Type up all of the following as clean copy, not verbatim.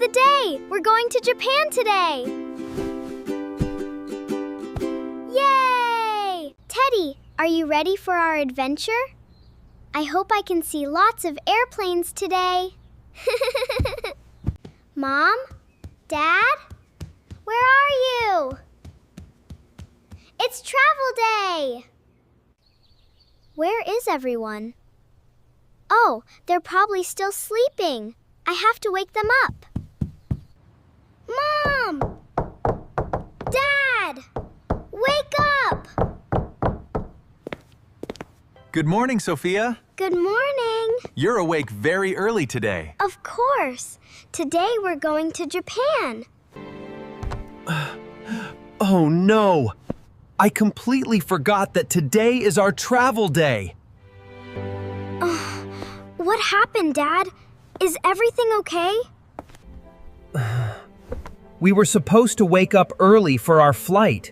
the day! We're going to Japan today! Yay! Teddy, are you ready for our adventure? I hope I can see lots of airplanes today. Mom? Dad? Where are you? It's travel day! Where is everyone? Oh, they're probably still sleeping. I have to wake them up. Mom! Dad! Wake up! Good morning, Sophia. Good morning. You're awake very early today. Of course. Today we're going to Japan. Oh no! I completely forgot that today is our travel day. What happened, Dad? Is everything okay? We were supposed to wake up early for our flight.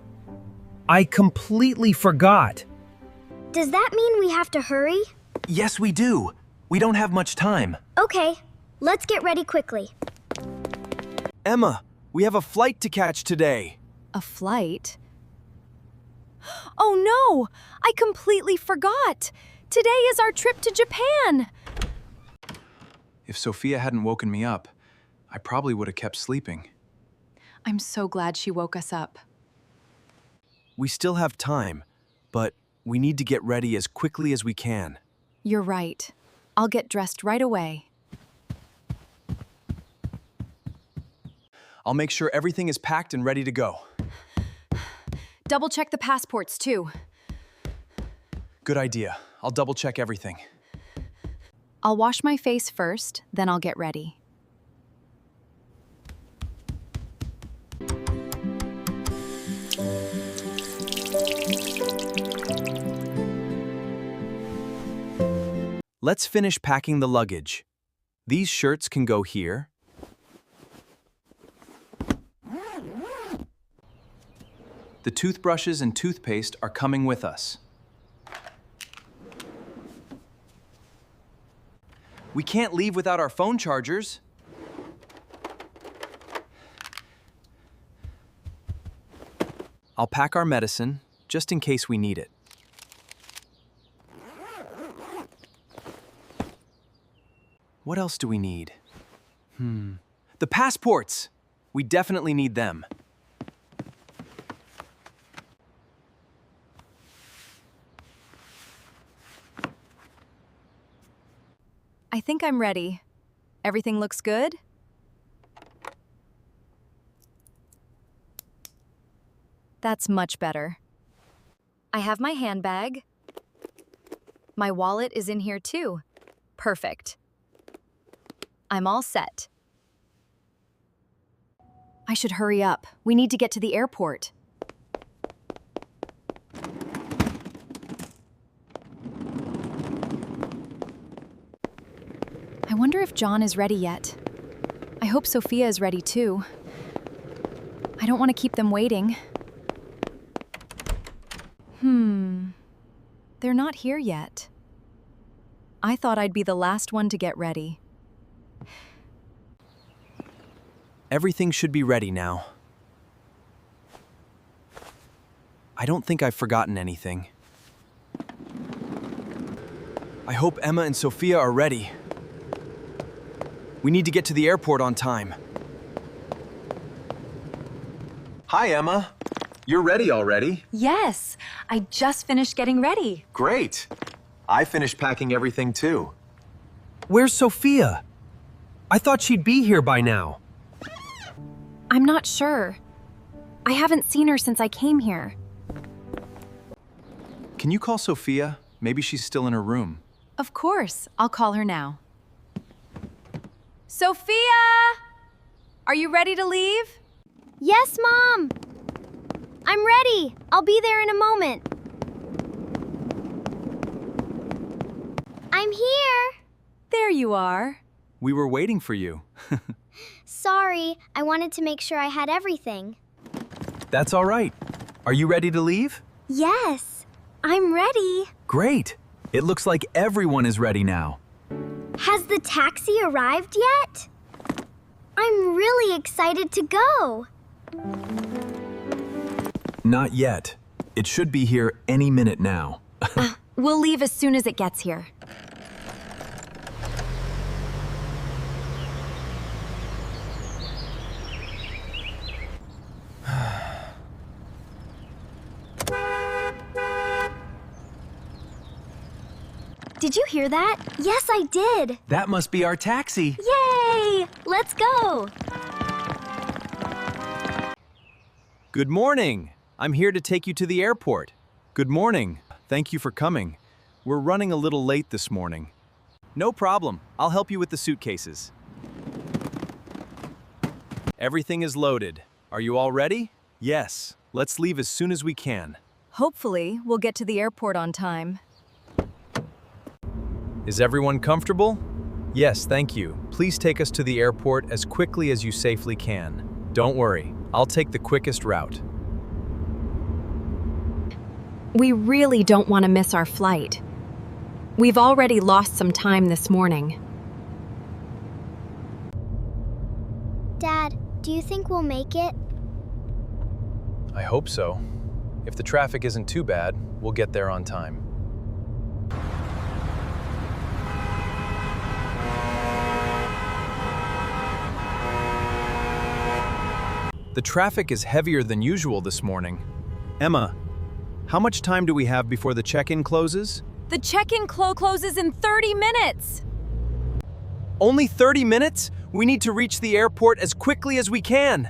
I completely forgot. Does that mean we have to hurry? Yes, we do. We don't have much time. Okay, let's get ready quickly. Emma, we have a flight to catch today. A flight? Oh no! I completely forgot! Today is our trip to Japan! If Sophia hadn't woken me up, I probably would have kept sleeping. I'm so glad she woke us up. We still have time, but we need to get ready as quickly as we can. You're right. I'll get dressed right away. I'll make sure everything is packed and ready to go. Double check the passports, too. Good idea. I'll double check everything. I'll wash my face first, then I'll get ready. Let's finish packing the luggage. These shirts can go here. The toothbrushes and toothpaste are coming with us. We can't leave without our phone chargers. I'll pack our medicine, just in case we need it. What else do we need? The passports! We definitely need them. I think I'm ready. Everything looks good? That's much better. I have my handbag. My wallet is in here too. Perfect. I'm all set. I should hurry up. We need to get to the airport. I wonder if John is ready yet. I hope Sophia is ready too. I don't want to keep them waiting. They're not here yet. I thought I'd be the last one to get ready. Everything should be ready now. I don't think I've forgotten anything. I hope Emma and Sophia are ready. We need to get to the airport on time. Hi, Emma. You're ready already? Yes, I just finished getting ready. Great. I finished packing everything too. Where's Sophia? I thought she'd be here by now. I'm not sure. I haven't seen her since I came here. Can you call Sophia? Maybe she's still in her room. Of course, I'll call her now. Sophia! Are you ready to leave? Yes, Mom! I'm ready. I'll be there in a moment. I'm here. There you are. We were waiting for you. Sorry, I wanted to make sure I had everything. That's all right. Are you ready to leave? Yes, I'm ready. Great. It looks like everyone is ready now. Has the taxi arrived yet? I'm really excited to go. Not yet. It should be here any minute now. We'll leave as soon as it gets here. Did you hear that? Yes, I did. That must be our taxi. Yay! Let's go. Good morning. I'm here to take you to the airport. Good morning. Thank you for coming. We're running a little late this morning. No problem. I'll help you with the suitcases. Everything is loaded. Are you all ready? Yes. Let's leave as soon as we can. Hopefully, we'll get to the airport on time. Is everyone comfortable? Yes, thank you. Please take us to the airport as quickly as you safely can. Don't worry. I'll take the quickest route. We really don't want to miss our flight. We've already lost some time this morning. Dad, do you think we'll make it? I hope so. If the traffic isn't too bad, we'll get there on time. The traffic is heavier than usual this morning. Emma, how much time do we have before the check-in closes? The check-in closes in 30 minutes. Only 30 minutes? We need to reach the airport as quickly as we can.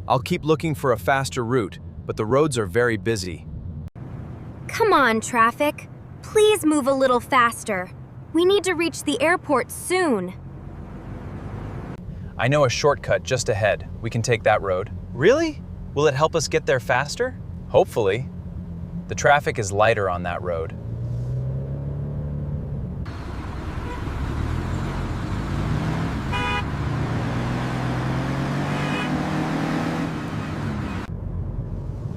I'll keep looking for a faster route, but the roads are very busy. Come on, traffic. Please move a little faster. We need to reach the airport soon. I know a shortcut just ahead. We can take that road. Really? Will it help us get there faster? Hopefully. The traffic is lighter on that road.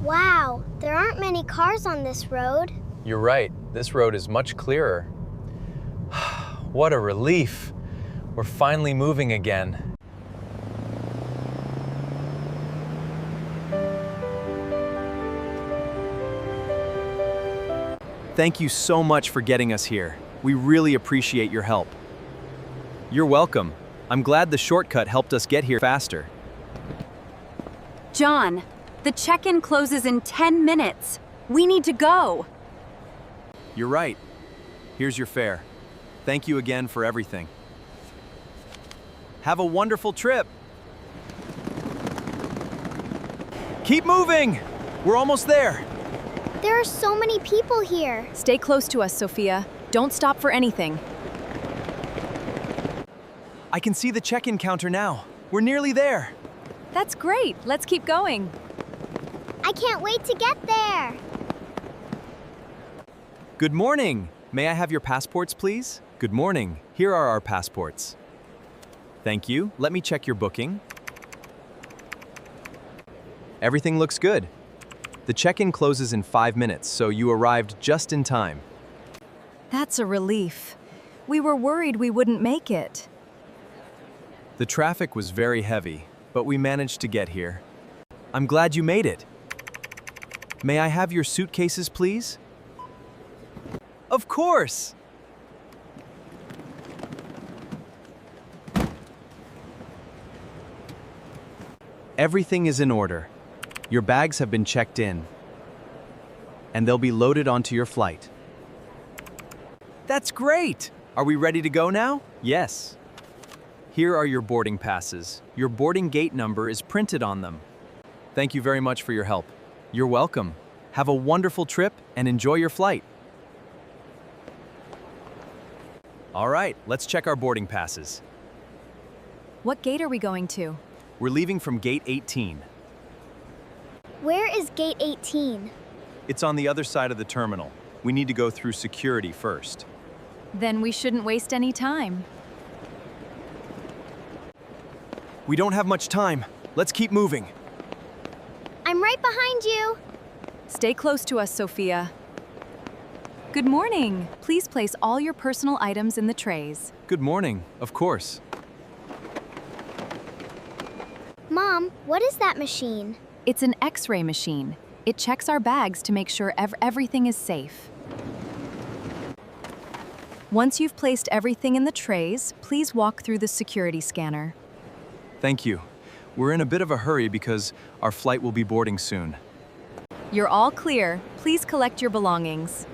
Wow, there aren't many cars on this road. You're right. This road is much clearer. What a relief. We're finally moving again. Thank you so much for getting us here. We really appreciate your help. You're welcome. I'm glad the shortcut helped us get here faster. John, the check-in closes in 10 minutes. We need to go. You're right. Here's your fare. Thank you again for everything. Have a wonderful trip. Keep moving! We're almost there. There are so many people here. Stay close to us, Sophia. Don't stop for anything. I can see the check-in counter now. We're nearly there. That's great. Let's keep going. I can't wait to get there. Good morning. May I have your passports, please? Good morning. Here are our passports. Thank you. Let me check your booking. Everything looks good. The check-in closes in 5 minutes, so you arrived just in time. That's a relief. We were worried we wouldn't make it. The traffic was very heavy, but we managed to get here. I'm glad you made it. May I have your suitcases, please? Of course! Everything is in order. Your bags have been checked in, and they'll be loaded onto your flight. That's great! Are we ready to go now? Yes. Here are your boarding passes. Your boarding gate number is printed on them. Thank you very much for your help. You're welcome. Have a wonderful trip and enjoy your flight. All right, let's check our boarding passes. What gate are we going to? We're leaving from gate 18. Where is gate 18? It's on the other side of the terminal. We need to go through security first. Then we shouldn't waste any time. We don't have much time. Let's keep moving. I'm right behind you. Stay close to us, Sophia. Good morning. Please place all your personal items in the trays. Good morning, of course. Mom, what is that machine? It's an X-ray machine. It checks our bags to make sure everything is safe. Once you've placed everything in the trays, please walk through the security scanner. Thank you. We're in a bit of a hurry because our flight will be boarding soon. You're all clear. Please collect your belongings.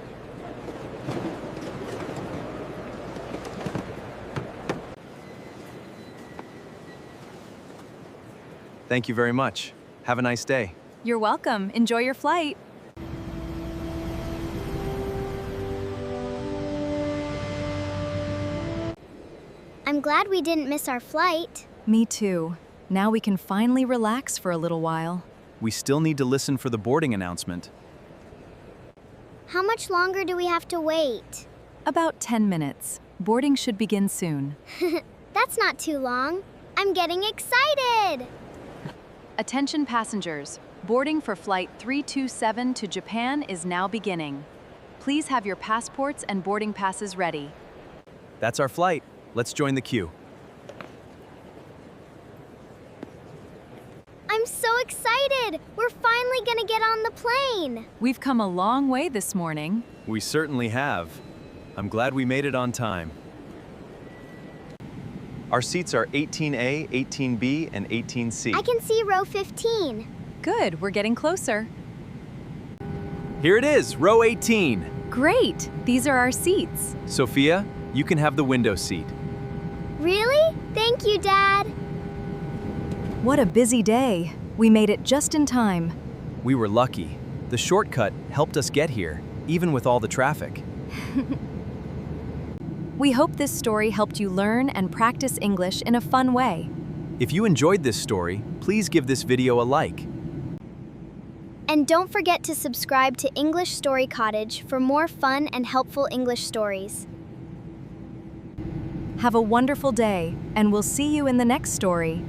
Thank you very much. Have a nice day. You're welcome. Enjoy your flight. I'm glad we didn't miss our flight. Me too. Now we can finally relax for a little while. We still need to listen for the boarding announcement. How much longer do we have to wait? About 10 minutes. Boarding should begin soon. That's not too long. I'm getting excited! Attention passengers. Boarding for Flight 327 to Japan is now beginning. Please have your passports and boarding passes ready. That's our flight. Let's join the queue. I'm so excited! We're finally gonna get on the plane! We've come a long way this morning. We certainly have. I'm glad we made it on time. Our seats are 18A, 18B, and 18C. I can see row 15. Good, we're getting closer. Here it is, row 18. Great, these are our seats. Sophia, you can have the window seat. Really? Thank you, Dad. What a busy day. We made it just in time. We were lucky. The shortcut helped us get here, even with all the traffic. We hope this story helped you learn and practice English in a fun way. If you enjoyed this story, please give this video a like. And don't forget to subscribe to English Story Cottage for more fun and helpful English stories. Have a wonderful day, and we'll see you in the next story.